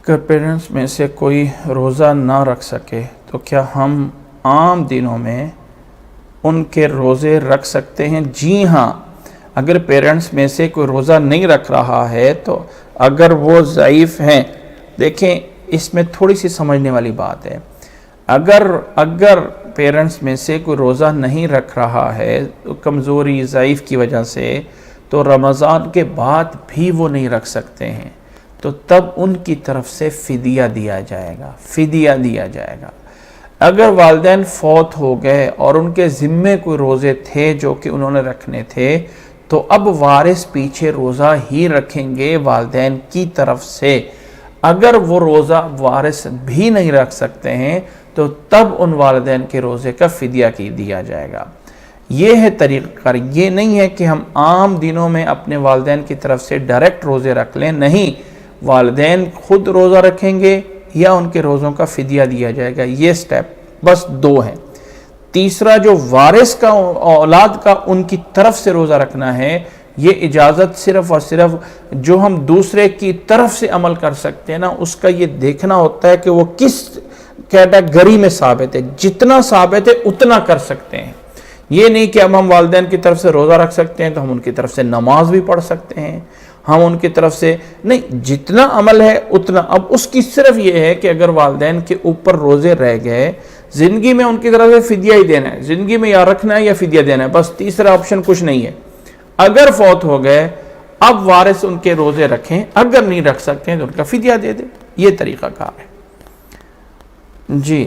اگر پیرنٹس میں سے کوئی روزہ نہ رکھ سکے تو کیا ہم عام دنوں میں ان کے روزے رکھ سکتے ہیں؟ جی ہاں، اگر پیرنٹس میں سے کوئی روزہ نہیں رکھ رہا ہے تو اگر وہ ضعیف ہیں، دیکھیں اس میں تھوڑی سی سمجھنے والی بات ہے، اگر پیرنٹس میں سے کوئی روزہ نہیں رکھ رہا ہے کمزوری ضعیف کی وجہ سے، تو رمضان کے بعد بھی وہ نہیں رکھ سکتے ہیں، تو تب ان کی طرف سے فدیہ دیا جائے گا۔ اگر والدین فوت ہو گئے اور ان کے ذمے کوئی روزے تھے جو کہ انہوں نے رکھنے تھے، تو اب وارث پیچھے روزہ ہی رکھیں گے والدین کی طرف سے۔ اگر وہ روزہ وارث بھی نہیں رکھ سکتے ہیں تو تب ان والدین کے روزے کا فدیہ دیا جائے گا۔ یہ ہے طریقہ کار، یہ نہیں ہے کہ ہم عام دنوں میں اپنے والدین کی طرف سے ڈائریکٹ روزے رکھ لیں، نہیں، والدین خود روزہ رکھیں گے یا ان کے روزوں کا فدیہ دیا جائے گا۔ یہ سٹیپ بس 2 ہیں۔ تیسرا جو وارث کا اولاد کا ان کی طرف سے روزہ رکھنا ہے، یہ اجازت صرف اور صرف جو ہم دوسرے کی طرف سے عمل کر سکتے ہیں نا، اس کا یہ دیکھنا ہوتا ہے کہ وہ کس کیٹیگری میں ثابت ہے، جتنا ثابت ہے اتنا کر سکتے ہیں۔ یہ نہیں کہ اب ہم والدین کی طرف سے روزہ رکھ سکتے ہیں تو ہم ان کی طرف سے نماز بھی پڑھ سکتے ہیں، ہم ان کی طرف سے نہیں، جتنا عمل ہے اتنا۔ اب اس کی صرف یہ ہے کہ اگر والدین کے اوپر روزے رہ گئے، زندگی میں ان کی طرف سے فدیہ ہی دینا ہے، زندگی میں یا رکھنا ہے یا فدیہ دینا ہے، بس تیسرا آپشن کچھ نہیں ہے۔ اگر فوت ہو گئے اب وارث ان کے روزے رکھیں، اگر نہیں رکھ سکتے ہیں تو ان کا فدیہ دے دیں، یہ طریقہ کار ہے۔ جی